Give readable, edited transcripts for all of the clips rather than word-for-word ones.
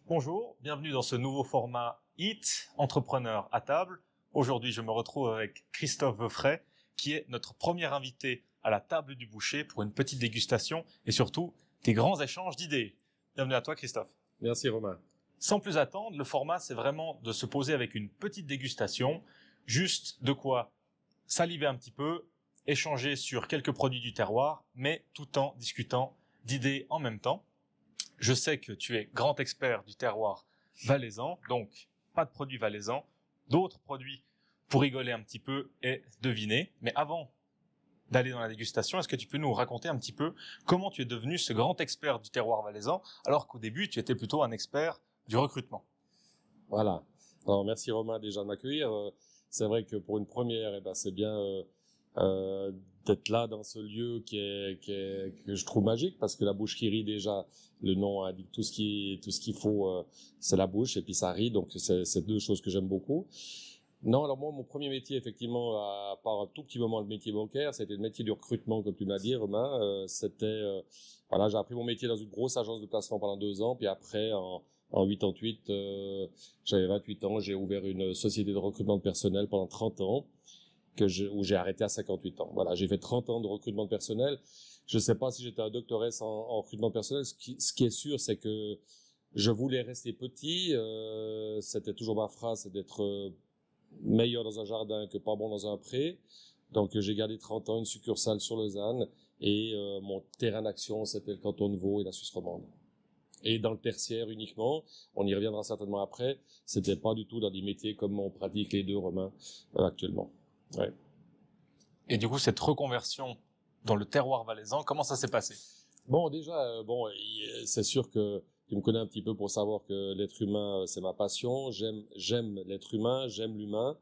Bonjour, bienvenue dans ce nouveau format HIT, Entrepreneur à table. Aujourd'hui, je me retrouve avec Christophe Veufray, qui est notre premier invité à la table du boucher pour une petite dégustation et surtout des grands échanges d'idées. Bienvenue à toi, Christophe. Merci Romain. Sans plus attendre, le format, c'est vraiment de se poser avec une petite dégustation, juste de quoi saliver un petit peu, échanger sur quelques produits du terroir, mais tout en discutant d'idées en même temps. Je sais que tu es grand expert du terroir valaisan, donc pas de produits valaisans, d'autres produits pour rigoler un petit peu et deviner. Mais avant d'aller dans la dégustation, est-ce que tu peux nous raconter un petit peu comment tu es devenu ce grand expert du terroir valaisan, alors qu'au début, tu étais plutôt un expert du recrutement? Voilà. Alors, merci Romain déjà de m'accueillir. C'est vrai que pour une première, c'est bien d'être là dans ce lieu que je trouve magique, parce que la bouche qui rit, déjà, le nom indique tout ce qu'il faut, c'est la bouche, et puis ça rit, donc c'est deux choses que j'aime beaucoup. Non, alors moi, mon premier métier, effectivement, à part un tout petit moment le métier bancaire, c'était le métier du recrutement, comme tu m'as dit, Romain. Voilà, j'ai appris mon métier dans une grosse agence de placement pendant 2 ans, puis après, en 88, j'avais 28 ans, j'ai ouvert une société de recrutement de personnel pendant 30 ans, où j'ai arrêté à 58 ans. Voilà, j'ai fait 30 ans de recrutement de personnel. Je sais pas si j'étais un doctoresse en recrutement de personnel. Ce qui est sûr, c'est que je voulais rester petit. C'était toujours ma phrase, c'est d'être meilleur dans un jardin que pas bon dans un pré. Donc j'ai gardé 30 ans une succursale sur Lausanne, et mon terrain d'action, c'était le canton de Vaud et la Suisse romande. Et dans le tertiaire uniquement, on y reviendra certainement après, c'était pas du tout dans des métiers comme on pratique les deux, Romain, actuellement. Ouais. Et du coup, cette reconversion dans le terroir valaisan, comment ça s'est passé? Bon, déjà, c'est sûr que tu me connais un petit peu pour savoir que l'être humain, c'est ma passion. J'aime l'être humain, j'aime l'humain.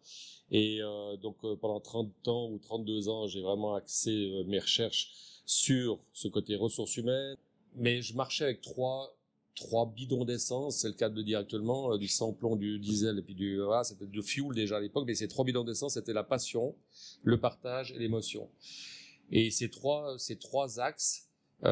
Et donc, pendant 30 ans ou 32 ans, j'ai vraiment axé mes recherches sur ce côté ressources humaines. Mais je marchais avec trois bidons d'essence, c'est le cas de le dire actuellement, du sans-plomb, du diesel et puis c'était du fuel déjà à l'époque. Mais ces 3 bidons d'essence, c'était la passion, le partage et l'émotion. Et ces trois axes,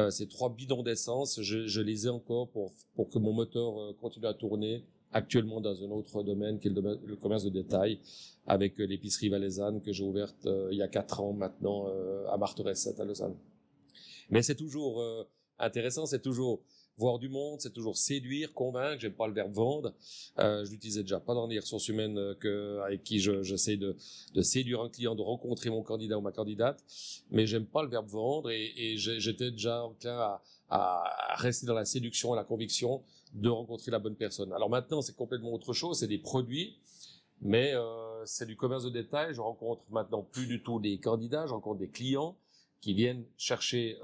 ces 3 bidons d'essence, je les ai encore pour que mon moteur continue à tourner actuellement dans un autre domaine qui est le commerce de détail, avec l'épicerie valaisanne que j'ai ouverte il y a 4 ans maintenant à Marteresset à Lausanne. Mais c'est toujours intéressant, c'est toujours voir du monde, c'est toujours séduire, convaincre. J'aime pas le verbe vendre. Je l'utilisais déjà pas dans les ressources humaines avec qui j'essaie de séduire un client, de rencontrer mon candidat ou ma candidate. Mais j'aime pas le verbe vendre, et j'étais déjà enclin à rester dans la séduction et la conviction de rencontrer la bonne personne. Alors maintenant, c'est complètement autre chose. C'est des produits. Mais c'est du commerce de détail. Je rencontre maintenant plus du tout des candidats, je rencontre des clients qui viennent chercher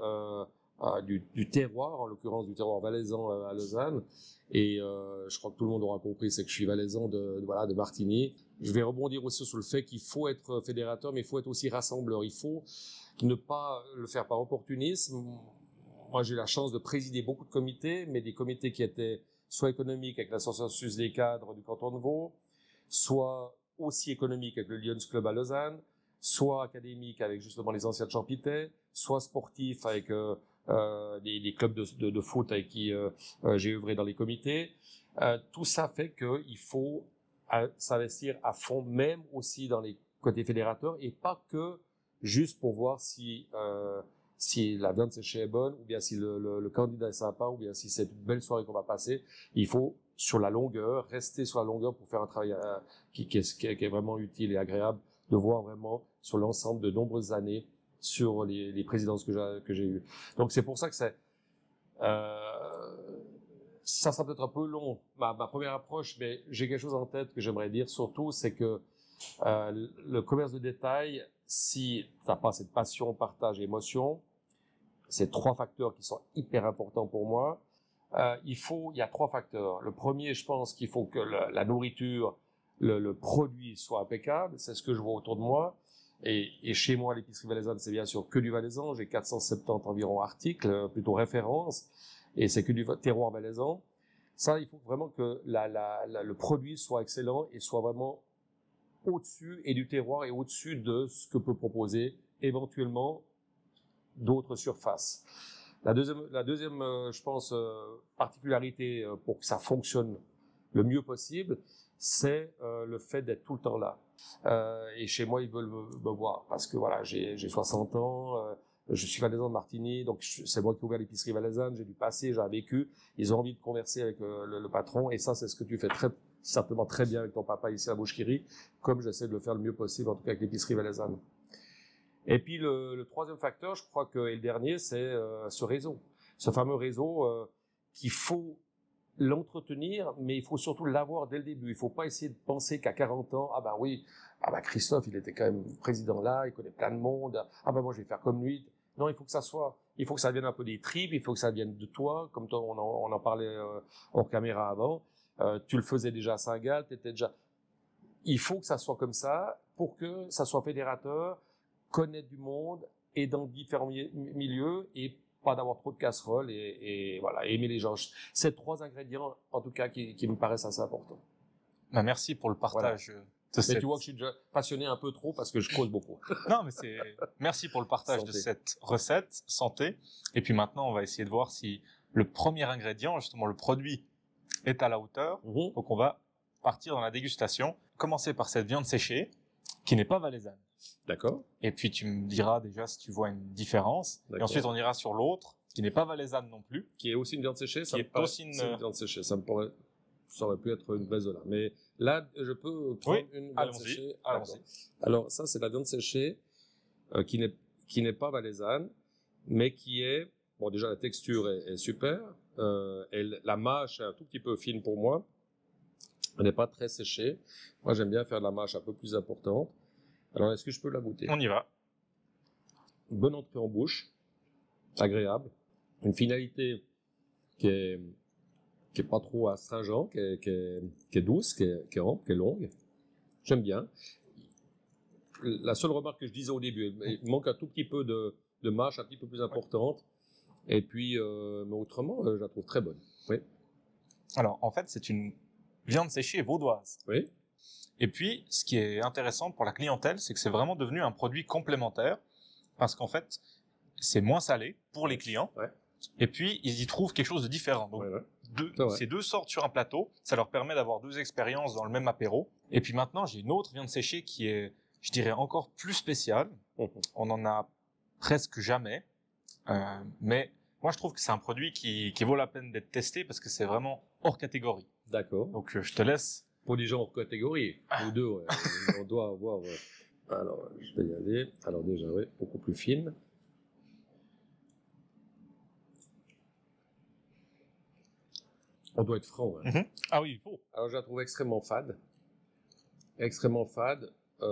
du terroir, en l'occurrence du terroir valaisan à Lausanne. Et je crois que tout le monde aura compris, c'est que je suis valaisan de Martigny. Je vais rebondir aussi sur le fait qu'il faut être fédérateur, mais il faut être aussi rassembleur. Il faut ne pas le faire par opportunisme. Moi, j'ai eu la chance de présider beaucoup de comités, mais des comités qui étaient soit économiques avec l'association suisse des cadres du canton de Vaud, soit aussi économiques avec le Lions Club à Lausanne, soit académique avec justement les anciens de Champitay, soit sportif avec les clubs de foot avec qui j'ai œuvré dans les comités. Tout ça fait qu'il faut s'investir à fond, même aussi dans les côtés fédérateurs, et pas que juste pour voir si la viande séchée est bonne, ou bien si le candidat est sympa, ou bien si c'est une belle soirée qu'on va passer. Il faut sur la longueur, rester sur la longueur pour faire un travail qui est vraiment utile et agréable, de voir vraiment sur l'ensemble de nombreuses années sur les présidences que j'ai eues. Donc c'est pour ça que ça sera peut-être un peu long, ma première approche, mais j'ai quelque chose en tête que j'aimerais dire surtout, c'est que le commerce de détail, si t'as pas cette passion, partage et émotion, c'est 3 facteurs qui sont hyper importants pour moi. Il y a 3 facteurs. Le premier, je pense qu'il faut que la nourriture, le produit soit impeccable. C'est ce que je vois autour de moi. Et chez moi, l'épicerie valaisanne, c'est bien sûr que du valaisan. J'ai 470 environ articles, plutôt références. Et c'est que du terroir valaisan. Ça, il faut vraiment que le produit soit excellent et soit vraiment au-dessus et du terroir et au-dessus de ce que peut proposer éventuellement d'autres surfaces. La deuxième, je pense, particularité pour que ça fonctionne le mieux possible, c'est le fait d'être tout le temps là. Et chez moi, ils veulent me voir parce que voilà, j'ai 60 ans, je suis valaisan de Martigny, donc c'est moi qui ai ouvert l'épicerie valaisanne, j'ai du passé, j'ai un vécu. Ils ont envie de converser avec le patron, et ça, c'est ce que tu fais certainement très bien avec ton papa ici à Boucherie, comme j'essaie de le faire le mieux possible, en tout cas avec l'épicerie valaisanne. Et puis le troisième facteur, je crois que et le dernier, c'est ce réseau, ce fameux réseau qu'il faut l'entretenir, mais il faut surtout l'avoir dès le début. Il faut pas essayer de penser qu'à 40 ans, ah ben oui, ah ben Christophe, il était quand même président là, il connaît plein de monde, ah ben moi je vais faire comme lui. Non, il faut que ça vienne un peu des tripes, il faut que ça vienne de toi, comme toi on en parlait hors caméra avant. Tu le faisais déjà à Saint-Gall, il faut que ça soit comme ça pour que ça soit fédérateur, connaître du monde et dans différents milieux et pas d'avoir trop de casseroles et voilà, aimer les gens. C'est 3 ingrédients, en tout cas, qui me paraissent assez importants. Bah, merci pour le partage. Voilà. Mais tu vois que je suis déjà passionné un peu trop parce que je cause beaucoup. Non, mais merci pour le partage Santé. de cette recette santé. Et puis maintenant, on va essayer de voir si le premier ingrédient, justement le produit, est à la hauteur. Donc on va partir dans la dégustation. Commencer par cette viande séchée, qui n'est pas valaisanne. D'accord. Et puis tu me diras déjà si tu vois une différence. Et ensuite on ira sur l'autre, qui n'est pas valaisanne non plus. Qui est aussi une viande séchée. C'est une viande séchée. Ça aurait pu être une vraie zola. Mais là, je peux prendre une viande séchée. Allons-y. Alors ça, c'est la viande séchée qui n'est pas valaisanne, mais qui est, bon, déjà la texture est super. La mâche est un tout petit peu fine pour moi. Elle n'est pas très séchée. Moi, j'aime bien faire de la mâche un peu plus importante. Alors, est-ce que je peux la goûter? On y va. Une bonne entrée en bouche, agréable, une finalité qui est pas trop astringent, qui est douce, qui est ample, qui est longue. J'aime bien. La seule remarque que je disais au début, il manque un tout petit peu de mâche, un petit peu plus importante. Et puis, mais autrement, je la trouve très bonne. Oui. Alors, en fait, c'est une viande séchée vaudoise. Oui. Et puis, ce qui est intéressant pour la clientèle, c'est que c'est vraiment devenu un produit complémentaire parce qu'en fait, c'est moins salé pour les clients. Ouais. Et puis, ils y trouvent quelque chose de différent. Donc, ces 2 sortes sur un plateau, ça leur permet d'avoir 2 expériences dans le même apéro. Et puis maintenant, j'ai une autre viande séchée qui est, je dirais, encore plus spéciale. On en a presque jamais. Mais moi, je trouve que c'est un produit qui vaut la peine d'être testé parce que c'est vraiment hors catégorie. D'accord. Donc, je te laisse. Pour les gens hors catégorie, nous deux, ouais, on doit avoir... Alors, je vais y aller. Alors déjà, oui, beaucoup plus fine. On doit être franc. Hein. Ah oui, il faut. Alors, je la trouve extrêmement fade. Extrêmement fade. Pas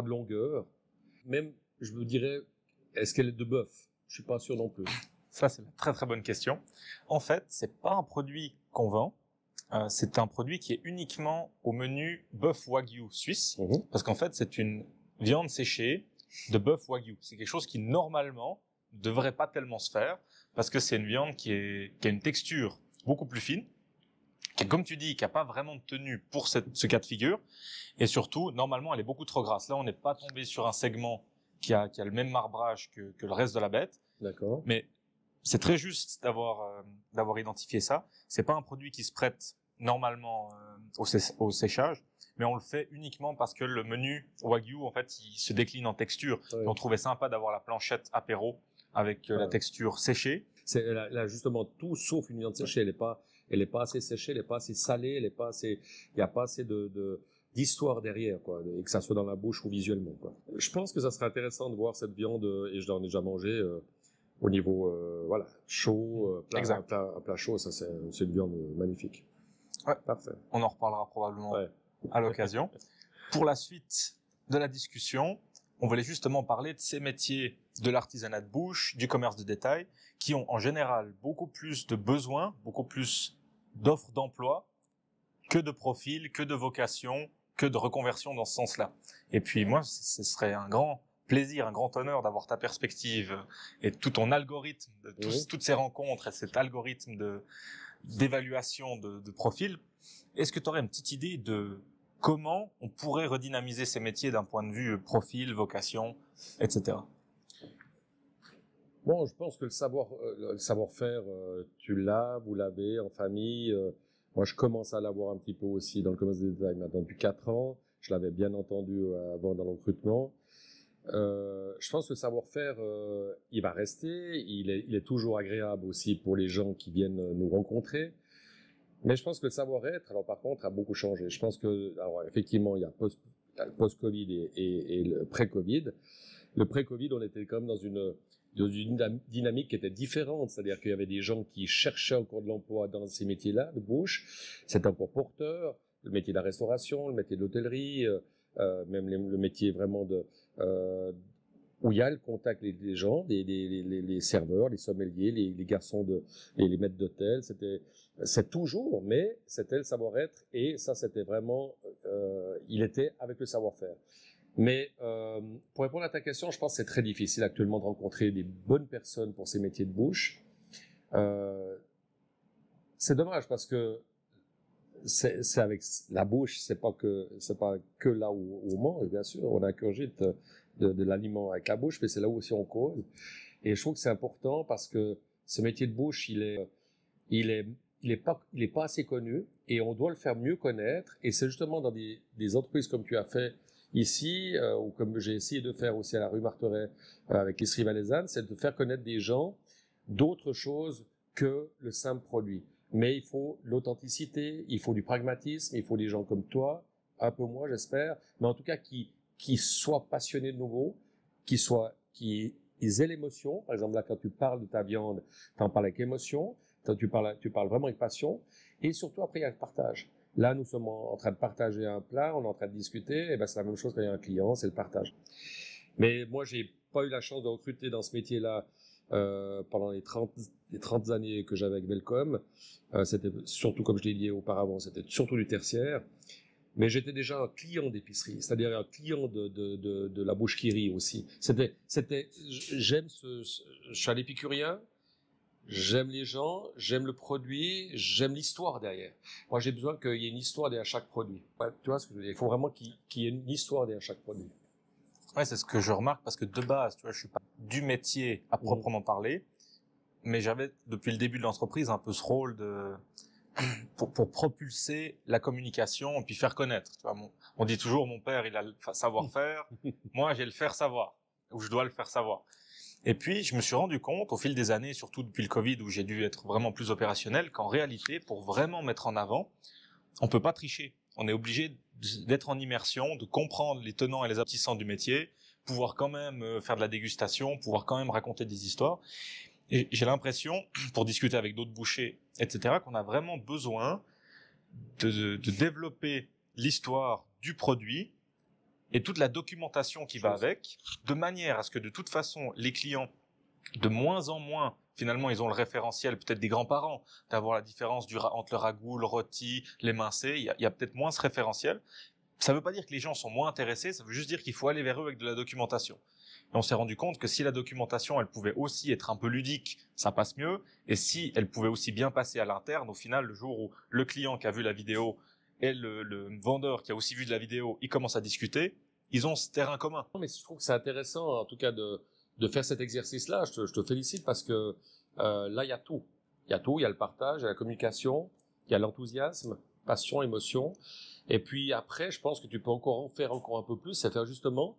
de longueur. Même, je me dirais, est-ce qu'elle est de bœuf? Je suis pas sûr non plus. Ça, c'est une très très bonne question. En fait, c'est pas un produit qu'on vend. C'est un produit qui est uniquement au menu bœuf wagyu suisse, parce qu'en fait, c'est une viande séchée de bœuf wagyu. C'est quelque chose qui, normalement, ne devrait pas tellement se faire, parce que c'est une viande qui a une texture beaucoup plus fine, qui, comme tu dis, qui n'a pas vraiment de tenue pour ce cas de figure, et surtout, normalement, elle est beaucoup trop grasse. Là, on n'est pas tombé sur un segment qui a le même marbrage que le reste de la bête. D'accord. Mais c'est très juste d'avoir identifié ça. C'est pas un produit qui se prête normalement au séchage, mais on le fait uniquement parce que le menu Wagyu, en fait, il se décline en texture. Ouais. On trouvait sympa d'avoir la planchette apéro avec la texture séchée. C'est là justement tout sauf une viande séchée. Elle est pas assez séchée, elle est pas assez salée, il y a pas assez d'histoire derrière, quoi, et que ça soit dans la bouche ou visuellement, quoi. Je pense que ça serait intéressant de voir cette viande, et je l'en ai déjà mangé, au niveau, voilà, chaud, plat chaud, ça c'est une viande magnifique. Ouais. Parfait. On en reparlera probablement à l'occasion. Pour la suite de la discussion, on voulait justement parler de ces métiers de l'artisanat de bouche, du commerce de détail, qui ont en général beaucoup plus de besoins, beaucoup plus d'offres d'emploi que de profils, que de vocations, que de reconversion dans ce sens-là. Et puis moi, ce serait un grand plaisir, un grand honneur d'avoir ta perspective et tout ton algorithme, toutes ces rencontres et cet algorithme d'évaluation de profil. Est-ce que tu aurais une petite idée de comment on pourrait redynamiser ces métiers d'un point de vue profil, vocation, etc. Bon, je pense que le savoir-faire, tu l'as, vous l'avez en famille. Moi, je commence à l'avoir un petit peu aussi dans le commerce de détail maintenant depuis 4 ans. Je l'avais bien entendu avant dans le recrutement. Je pense que le savoir-faire, il va rester. Il est toujours agréable aussi pour les gens qui viennent nous rencontrer. Mais je pense que le savoir-être, alors par contre, a beaucoup changé. Je pense que, alors effectivement, il y a le post-Covid et le pré-Covid. Le pré-Covid, on était quand même dans une dynamique qui était différente. C'est-à-dire qu'il y avait des gens qui cherchaient encore de l'emploi dans ces métiers-là, de bouche. C'était encore porteur. Le métier de la restauration, le métier de l'hôtellerie, même le métier vraiment où il y a le contact des gens, les serveurs, les sommeliers, les garçons les maîtres d'hôtel. C'est toujours, mais c'était le savoir-être et ça, c'était vraiment, il était avec le savoir-faire. Mais pour répondre à ta question, je pense que c'est très difficile actuellement de rencontrer des bonnes personnes pour ces métiers de bouche. C'est dommage parce que c'est avec la bouche, c'est pas que là où on mange, bien sûr. On ingurgite de l'aliment avec la bouche, mais c'est là où aussi on cause. Et je trouve que c'est important parce que ce métier de bouche, il est pas assez connu et on doit le faire mieux connaître. Et c'est justement dans des entreprises comme tu as fait ici, ou comme j'ai essayé de faire aussi à la rue Marteret avec l'Esserie Valaisanne, c'est de faire connaître des gens d'autres choses que le simple produit. Mais il faut l'authenticité, il faut du pragmatisme, il faut des gens comme toi, un peu moi j'espère, mais en tout cas qui soient passionnés de nouveau, qui aient l'émotion. Par exemple là quand tu parles de ta viande, tu en parles avec émotion, tu parles vraiment avec passion, et surtout après il y a le partage. Là, nous sommes en train de partager un plat, on est en train de discuter, et ben c'est la même chose quand il y a un client, c'est le partage. Mais moi, j'ai pas eu la chance de recruter dans ce métier-là pendant les 30 années que j'avais avec Velcom. C'était surtout, comme je l'ai dit auparavant, c'était surtout du tertiaire. Mais j'étais déjà un client d'épicerie, c'est-à-dire un client de la bouche qui rit aussi. Je suis un épicurien. J'aime les gens, j'aime le produit, j'aime l'histoire derrière. Moi, j'ai besoin qu'il y ait une histoire derrière chaque produit. Ouais, tu vois ce que je veux dire? Il faut vraiment qu'il y ait une histoire derrière chaque produit. Ouais, c'est ce que je remarque parce que de base, tu vois, je suis pas du métier à proprement parler, mais j'avais depuis le début de l'entreprise un peu ce rôle pour propulser la communication et puis faire connaître. Tu vois, on dit toujours mon père il a le savoir-faire, moi j'ai le faire savoir ou je dois le faire savoir. Et puis, je me suis rendu compte, au fil des années, surtout depuis le Covid, où j'ai dû être vraiment plus opérationnel, qu'en réalité, pour vraiment mettre en avant, on peut pas tricher. On est obligé d'être en immersion, de comprendre les tenants et les aboutissants du métier, pouvoir quand même faire de la dégustation, pouvoir quand même raconter des histoires. Et j'ai l'impression, pour discuter avec d'autres bouchers, etc., qu'on a vraiment besoin de développer l'histoire du produit et toute la documentation qui va avec, de manière à ce que de toute façon, les clients, de moins en moins, finalement, ils ont le référentiel peut-être des grands-parents, d'avoir la différence entre le ragoût, le rôti, l'émincé, il y a peut-être moins ce référentiel. Ça ne veut pas dire que les gens sont moins intéressés, ça veut juste dire qu'il faut aller vers eux avec de la documentation. Et on s'est rendu compte que si la documentation, elle pouvait aussi être un peu ludique, ça passe mieux, et si elle pouvait aussi bien passer à l'interne, au final, le jour où le client qui a vu la vidéo et le vendeur qui a aussi vu de la vidéo, ils commencent à discuter, ils ont ce terrain commun. Non, mais je trouve que c'est intéressant, en tout cas, de faire cet exercice-là. Je te félicite parce que là, il y a tout. Il y a tout, il y a le partage, il y a la communication, il y a l'enthousiasme, passion, émotion. Et puis après, je pense que tu peux encore en faire encore un peu plus, c'est faire justement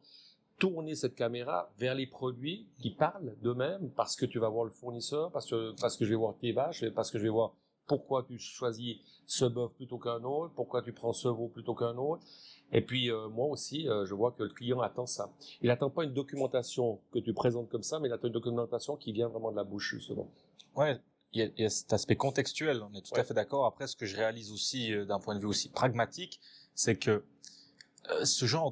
tourner cette caméra vers les produits qui parlent d'eux-mêmes, parce que tu vas voir le fournisseur, parce que je vais voir tes vaches, parce que je vais voir pourquoi tu choisis ce bœuf plutôt qu'un autre, pourquoi tu prends ce veau plutôt qu'un autre. Et puis moi aussi, je vois que le client attend ça. Il attend pas une documentation que tu présentes comme ça, mais il attend une documentation qui vient vraiment de la bouche, justement. Ouais, il y a cet aspect contextuel, on est tout à fait d'accord. Après, ce que je réalise aussi d'un point de vue aussi pragmatique, c'est que ce genre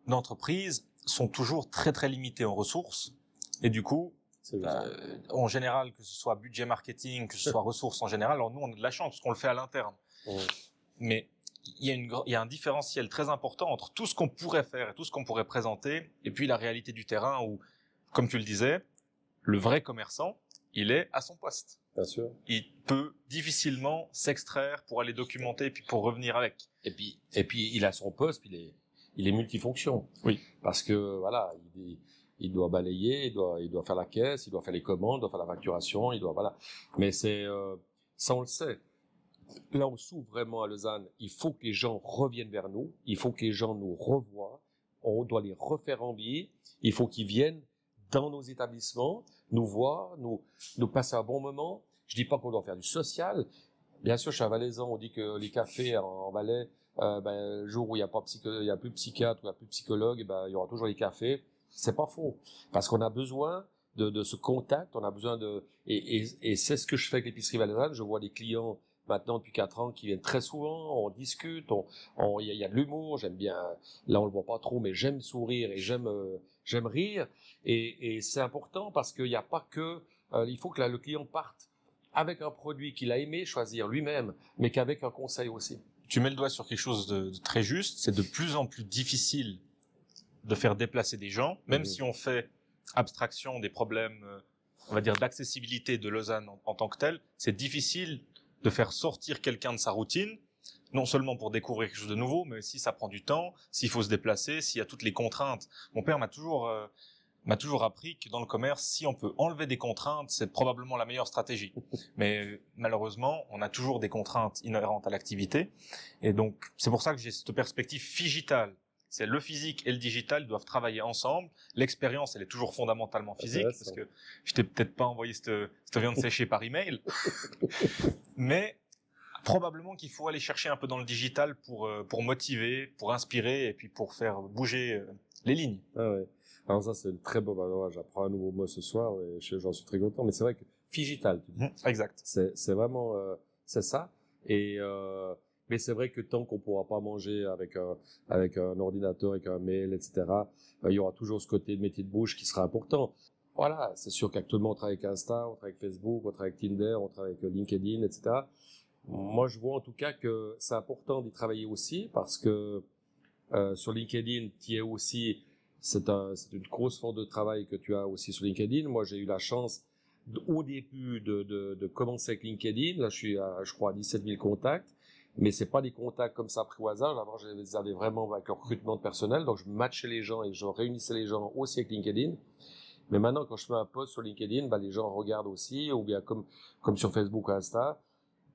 d'entreprises sont toujours très très limitées en ressources, et du coup, en général, que ce soit budget marketing, que ce soit ressources en général, alors nous on a de la chance parce qu'on le fait à l'interne. Mais il y a un différentiel très important entre tout ce qu'on pourrait faire et tout ce qu'on pourrait présenter, et puis la réalité du terrain où, comme tu le disais, le vrai commerçant, il est à son poste. Bien sûr. Il peut difficilement s'extraire pour aller documenter puis pour revenir avec. Et puis il a son poste, puis il est multifonction. Oui. Parce que voilà, il doit balayer, il doit faire la caisse, il doit faire les commandes, il doit faire la facturation, voilà. Mais ça on le sait. Là, on s'ouvre vraiment à Lausanne. Il faut que les gens reviennent vers nous. Il faut que les gens nous revoient. On doit les refaire envie. Il faut qu'ils viennent dans nos établissements, nous voir, nous passer un bon moment. Je dis pas qu'on doit faire du social. Bien sûr, je suis un Valaisan. On dit que les cafés en Valais, le jour où il y a plus de psychiatre, où il y a plus de psychologue, il y aura toujours les cafés. C'est pas faux. Parce qu'on a besoin de ce contact. On a besoin et c'est ce que je fais avec l'épicerie valaisanne. Je vois des clients maintenant depuis 4 ans qui viennent très souvent, on discute, il y a de l'humour, j'aime bien, là on le voit pas trop, mais j'aime sourire et j'aime rire, et c'est important parce qu'il n'y a pas que, il faut que le client parte avec un produit qu'il a aimé choisir lui-même, mais qu'avec un conseil aussi. Tu mets le doigt sur quelque chose de très juste, c'est de plus en plus difficile de faire déplacer des gens, même si on fait abstraction des problèmes, on va dire d'accessibilité de Lausanne en tant que tel, c'est difficile de faire sortir quelqu'un de sa routine, non seulement pour découvrir quelque chose de nouveau, mais aussi ça prend du temps, s'il faut se déplacer, s'il y a toutes les contraintes. Mon père m'a toujours appris que dans le commerce, si on peut enlever des contraintes, c'est probablement la meilleure stratégie. Mais malheureusement, on a toujours des contraintes inhérentes à l'activité. Et donc, c'est pour ça que j'ai cette perspective digitale. C'est le physique et le digital doivent travailler ensemble. L'expérience, elle est toujours fondamentalement physique, parce que je t'ai peut-être pas envoyé cette viande séchée par email. Mais probablement qu'il faut aller chercher un peu dans le digital pour motiver, pour inspirer et puis pour faire bouger les lignes. Ah ouais. Alors ça, c'est une très bonne valeur. J'apprends un nouveau mot ce soir et j'en suis très content. Mais c'est vrai que digital, tu dis. Exact. C'est vraiment, c'est ça. Mais c'est vrai que tant qu'on pourra pas manger avec un ordinateur, avec un mail, etc., il y aura toujours ce côté de métier de bouche qui sera important. Voilà, c'est sûr qu'actuellement on travaille avec Insta, on travaille avec Facebook, on travaille avec Tinder, on travaille avec LinkedIn, etc. Moi, je vois en tout cas que c'est important d'y travailler aussi parce que sur LinkedIn, tu es aussi, c'est une grosse force de travail que tu as aussi sur LinkedIn. Moi, j'ai eu la chance au début de commencer avec LinkedIn. Là, je suis je crois, à 17 000 contacts. Mais c'est pas des contacts comme ça pris au hasard. Avant, je les avais vraiment avec le recrutement de personnel. Donc, je matchais les gens et je réunissais les gens aussi avec LinkedIn. Mais maintenant, quand je fais un post sur LinkedIn, les gens regardent aussi, ou bien comme sur Facebook ou Insta.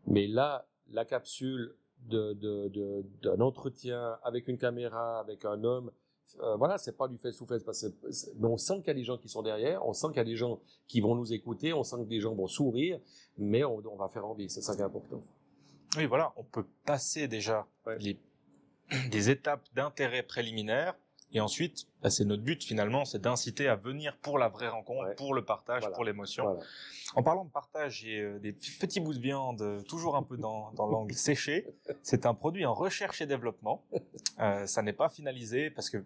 Mais là, la capsule d'un entretien avec une caméra, avec un homme, voilà, c'est pas du face-to-face, mais on sent qu'il y a des gens qui sont derrière, on sent qu'il y a des gens qui vont nous écouter, on sent que des gens vont sourire, mais on va faire envie. C'est ça qui est important. Oui, voilà, on peut passer déjà des étapes d'intérêt préliminaire, et ensuite, c'est notre but finalement, c'est d'inciter à venir pour la vraie rencontre, pour le partage, pour l'émotion. Voilà. En parlant de partage, j'ai des petits bouts de viande, toujours un peu dans l'angle séché. C'est un produit en recherche et développement. Ça n'est pas finalisé parce que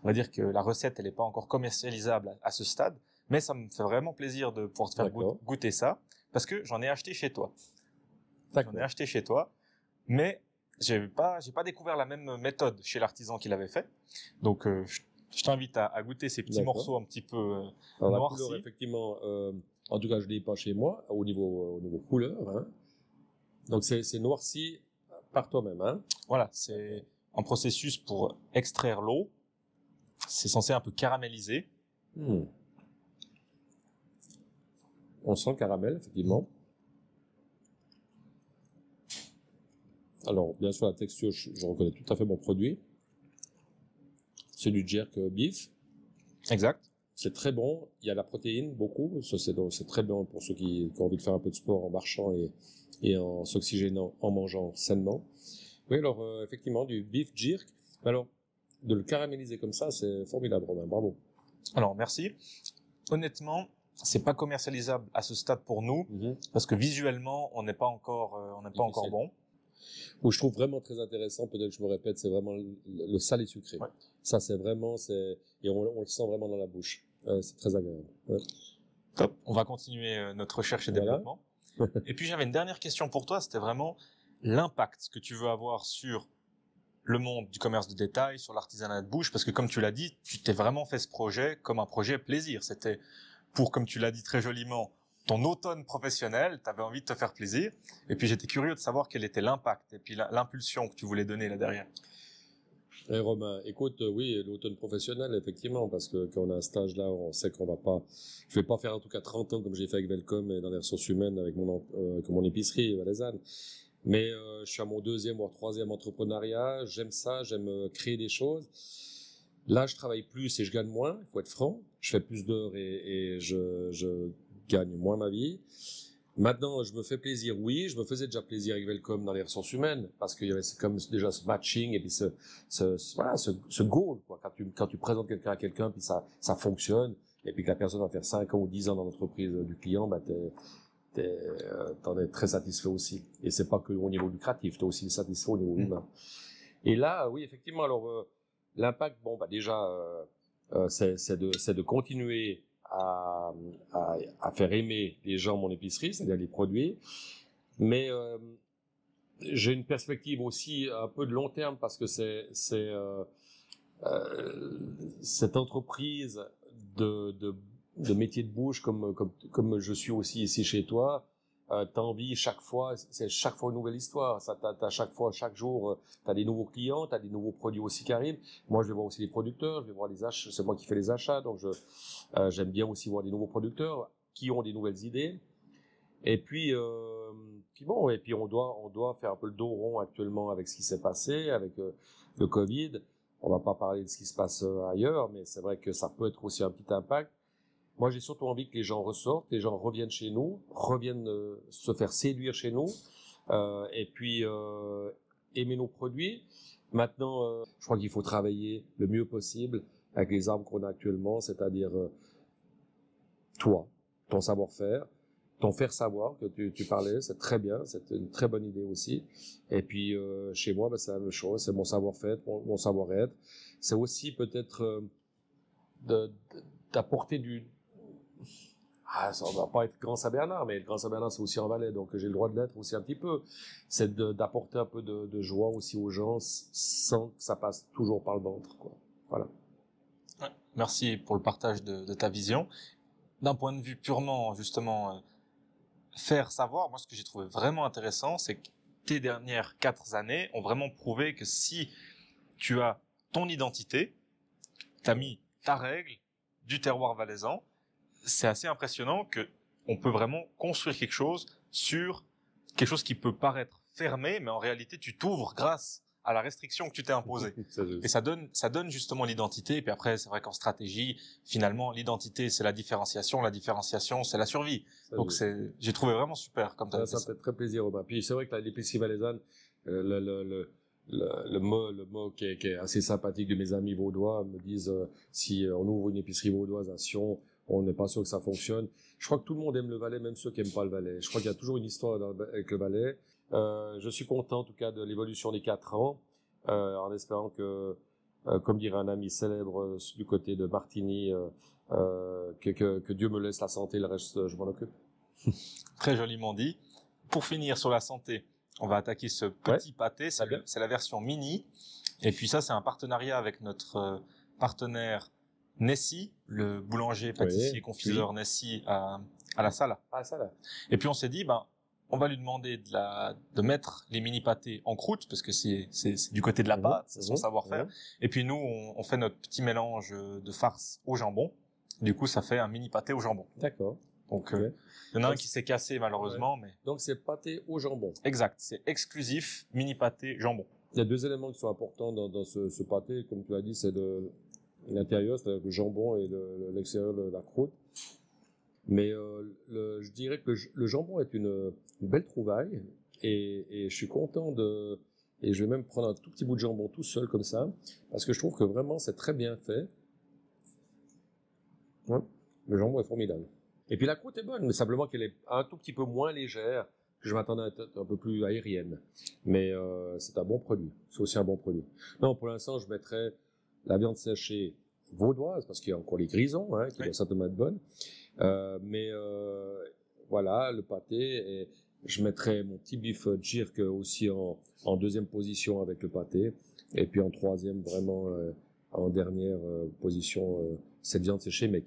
on va dire que la recette, elle n'est pas encore commercialisable à ce stade, mais ça me fait vraiment plaisir de pouvoir te faire goûter ça parce que j'en ai acheté chez toi. J'en ai acheté chez toi, mais j'ai pas découvert la même méthode chez l'artisan qui l'avait fait. Donc, je t'invite à goûter ces petits morceaux un petit peu noircis. La couleur, effectivement, en tout cas, je l'ai pas chez moi, au niveau couleur, hein. Donc, c'est noirci par toi-même, hein. Voilà, c'est un processus pour extraire l'eau. C'est censé un peu caraméliser. On sent le caramel, effectivement. Alors, bien sûr, la texture, je reconnais tout à fait mon produit. C'est du jerk beef. Exact. C'est très bon. Il y a la protéine, beaucoup. Ça, c'est très bon pour ceux qui ont envie de faire un peu de sport en marchant et en s'oxygénant, en mangeant sainement. Oui, alors, effectivement, du beef jerk. Alors, de le caraméliser comme ça, c'est formidable, Romain. Bravo. Alors, merci. Honnêtement, c'est pas commercialisable à ce stade pour nous, parce que visuellement, on n'est pas encore bon. Où je trouve vraiment très intéressant, peut-être que je me répète, c'est vraiment le salé sucré. Ouais. Ça, c'est vraiment, et on le sent vraiment dans la bouche. C'est très agréable. Ouais. Top. On va continuer notre recherche et développement. Et puis, j'avais une dernière question pour toi. C'était vraiment l'impact que tu veux avoir sur le monde du commerce de détail, sur l'artisanat de bouche, parce que comme tu l'as dit, tu t'es vraiment fait ce projet comme un projet plaisir. C'était pour, comme tu l'as dit très joliment, ton automne professionnel, tu avais envie de te faire plaisir. Et puis, j'étais curieux de savoir quel était l'impact et puis l'impulsion que tu voulais donner là derrière. Et Romain, écoute, oui, l'automne professionnel, effectivement, parce que quand on a un stage là, on sait qu'on va pas, je vais pas faire en tout cas 30 ans comme j'ai fait avec Velcom et dans les ressources humaines avec mon épicerie valaisanne. Mais je suis à mon deuxième voire troisième entrepreneuriat. J'aime ça, j'aime créer des choses. Là, je travaille plus et je gagne moins. Il faut être franc. Je fais plus d'heures et je gagne moins ma vie. Maintenant, je me fais plaisir. Oui, je me faisais déjà plaisir avec Velcom dans les ressources humaines parce qu'il y avait comme déjà ce matching et puis ce goal quoi. Quand tu présentes quelqu'un à quelqu'un puis ça fonctionne et puis que la personne va faire 5 ans ou 10 ans dans l'entreprise du client, bah t'en es très satisfait aussi. Et c'est pas que au niveau lucratif, t'es aussi satisfait au niveau humain. Et là, oui, effectivement, alors l'impact, bon, bah déjà, c'est de continuer à faire aimer les gens mon épicerie, c'est-à-dire les produits, mais j'ai une perspective aussi un peu de long terme parce que cette entreprise de métier de bouche comme je suis aussi ici chez toi, t'as envie c'est chaque fois une nouvelle histoire. T'as chaque jour, t'as des nouveaux clients, t'as des nouveaux produits aussi qui arrivent. Moi, je vais voir aussi les producteurs, je vais voir les achats. C'est moi qui fais les achats, donc j'aime bien aussi voir des nouveaux producteurs qui ont des nouvelles idées. Et puis bon, et puis on doit faire un peu le dos rond actuellement avec ce qui s'est passé, avec le Covid. On va pas parler de ce qui se passe ailleurs, mais c'est vrai que ça peut être aussi un petit impact. Moi, j'ai surtout envie que les gens ressortent, les gens reviennent chez nous, reviennent se faire séduire chez nous, et puis aimer nos produits. Maintenant, je crois qu'il faut travailler le mieux possible avec les armes qu'on a actuellement, c'est-à-dire toi, ton savoir-faire, ton faire savoir que tu parlais, c'est très bien, c'est une très bonne idée aussi. Et puis chez moi, c'est la même chose, c'est mon savoir-faire, mon savoir-être. C'est aussi peut-être d'apporter ça va pas être Grand Saint-Bernard, mais le Grand Saint-Bernard, c'est aussi en Valais, donc j'ai le droit de l'être aussi un petit peu. C'est d'apporter un peu de joie aussi aux gens sans que ça passe toujours par le ventre, quoi. Voilà. Ouais, merci pour le partage de ta vision. D'un point de vue purement, justement, faire savoir, moi, ce que j'ai trouvé vraiment intéressant, c'est que tes dernières 4 années ont vraiment prouvé que si tu as ton identité, t'as mis ta règle du terroir valaisan, c'est assez impressionnant que on peut vraiment construire quelque chose sur quelque chose qui peut paraître fermé, mais en réalité, tu t'ouvres grâce à la restriction que tu t'es imposée. Et ça donne justement l'identité. Et puis après, c'est vrai qu'en stratégie, finalement, l'identité, c'est la différenciation, c'est la survie. Donc j'ai trouvé vraiment super comme ça. Ça me fait très plaisir, Robin. Puis c'est vrai que l'épicerie valaisanne, le mot qui est assez sympathique de mes amis vaudois me disent si on ouvre une épicerie vaudoise à Sion, on n'est pas sûr que ça fonctionne. Je crois que tout le monde aime le Valais, même ceux qui aiment pas le Valais. Je crois qu'il y a toujours une histoire avec le Valais. Je suis content en tout cas de l'évolution des 4 ans, en espérant que, comme dirait un ami célèbre du côté de Martigny, que Dieu me laisse la santé, le reste je m'en occupe. Très joliment dit. Pour finir sur la santé, on va attaquer ce petit pâté, c'est la version mini. Et puis ça, c'est un partenariat avec notre partenaire Nessie, le boulanger, pâtissier, confiseur Nessie à la Salle. Et puis on s'est dit, on va lui demander de mettre les mini pâtés en croûte parce que c'est du côté de la pâte, c'est son savoir-faire. Et puis nous, on fait notre petit mélange de farce au jambon. Du coup, ça fait un mini pâté au jambon. D'accord. Donc, il y en a un qui s'est cassé malheureusement, mais. Donc c'est pâté au jambon. Exact, c'est exclusif mini pâté jambon. Il y a 2 éléments qui sont importants dans ce pâté, comme tu l'as dit, c'est l'intérieur, c'est-à-dire le jambon et l'extérieur, la croûte. Mais je dirais que le jambon est une belle trouvaille et je suis content et je vais même prendre un tout petit bout de jambon tout seul comme ça parce que je trouve que vraiment c'est très bien fait. Ouais, le jambon est formidable. Et puis la croûte est bonne, mais simplement qu'elle est un tout petit peu moins légère, que je m'attendais à être un peu plus aérienne. Mais c'est un bon produit. C'est aussi un bon produit. Non, pour l'instant, je mettrais la viande séchée vaudoise, parce qu'il y a encore les grisons, qui doivent certainement être bonnes. Mais voilà, le pâté. Et je mettrais mon petit bif jerk aussi en deuxième position avec le pâté. Et puis en troisième, vraiment, en dernière position, cette viande séchée, mais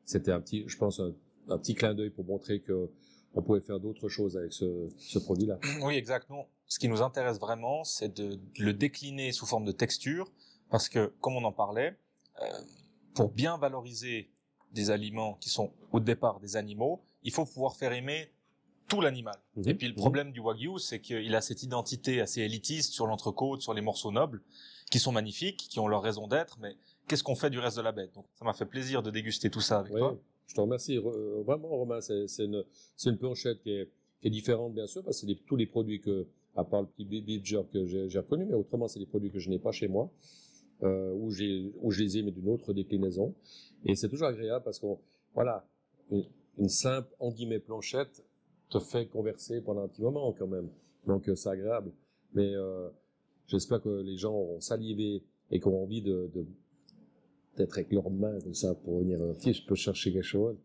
c'était je pense, un petit clin d'œil pour montrer que on pouvait faire d'autres choses avec ce produit-là. Oui, exact. Nous, ce qui nous intéresse vraiment, c'est de le décliner sous forme de texture, parce que, comme on en parlait, pour bien valoriser des aliments qui sont au départ des animaux, il faut pouvoir faire aimer tout l'animal. Et puis le problème du Wagyu, c'est qu'il a cette identité assez élitiste sur l'entrecôte, sur les morceaux nobles, qui sont magnifiques, qui ont leur raison d'être, mais qu'est-ce qu'on fait du reste de la bête? Donc ça m'a fait plaisir de déguster tout ça avec toi. Je te remercie. Vraiment, Romain, c'est une planchette qui est différente, bien sûr, parce que c'est tous les produits à part le petit beef jerky que j'ai reconnu, mais autrement, c'est des produits que je n'ai pas chez moi, où je les ai, mais d'une autre déclinaison. Et c'est toujours agréable parce qu'on, voilà, une simple, en guillemets, planchette te fait converser pendant un petit moment, quand même. Donc, c'est agréable. Mais, j'espère que les gens auront salivé et qui auront envie d'être avec leurs mains comme ça pour venir, si je peux chercher quelque chose,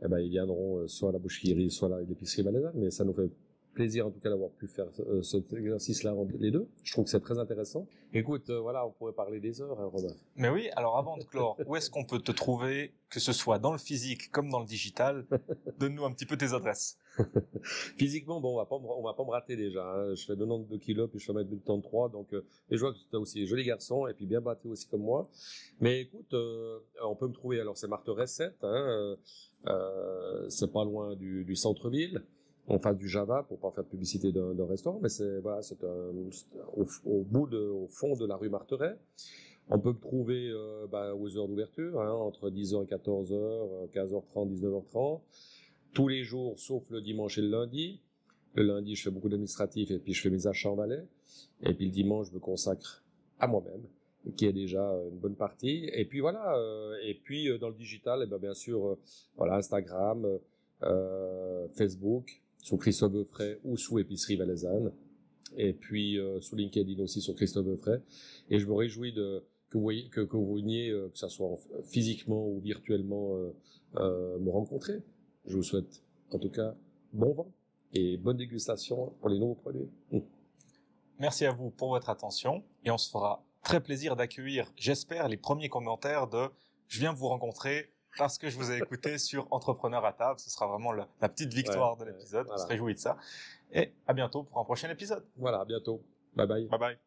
eh ben, ils viendront soit à la boucherie, soit à l'épicerie Valaisanne, mais ça nous fait plaisir en tout cas d'avoir pu faire cet exercice-là les deux. Je trouve que c'est très intéressant. Écoute, voilà, on pourrait parler des heures, hein, Robin. Mais oui, alors avant de clore, où est-ce qu'on peut te trouver, que ce soit dans le physique comme dans le digital? Donne-nous un petit peu tes adresses. Physiquement, bon, on va pas me rater déjà. Hein. Je fais 92 kilos, puis je fais 1m83, donc et je vois que tu as aussi des jolis garçons, et puis bien battu aussi comme moi. Mais écoute, on peut me trouver, alors c'est Marthe Recette, hein, c'est pas loin du centre-ville, en face du Java, pour pas faire de publicité d'un restaurant, mais c'est voilà, c'est au fond de la rue Marteret. On peut me trouver aux heures d'ouverture, hein, entre 10h et 14h, 15h30, 19h30. Tous les jours, sauf le dimanche et le lundi. Le lundi, je fais beaucoup d'administratif et puis je fais mes achats en Valais. Et puis le dimanche, je me consacre à moi-même, qui est déjà une bonne partie. Et puis voilà. Et puis dans le digital, eh ben, bien sûr, voilà, Instagram, Facebook, sous Christophe Beaufray ou sous Épicerie Valaisanne. Et puis sous LinkedIn aussi sur Christophe Beaufray. Et je me réjouis que vous veniez, que ça soit physiquement ou virtuellement, me rencontrer. Je vous souhaite, en tout cas, bon vent et bonne dégustation pour les nouveaux produits. Merci à vous pour votre attention et on se fera très plaisir d'accueillir, j'espère, les premiers commentaires de « Je viens vous rencontrer parce que je vous ai écouté sur Entrepreneur à table ». Ce sera vraiment la petite victoire de l'épisode. Voilà. On se réjouit de ça. Et à bientôt pour un prochain épisode. Voilà, à bientôt. Bye bye. Bye bye.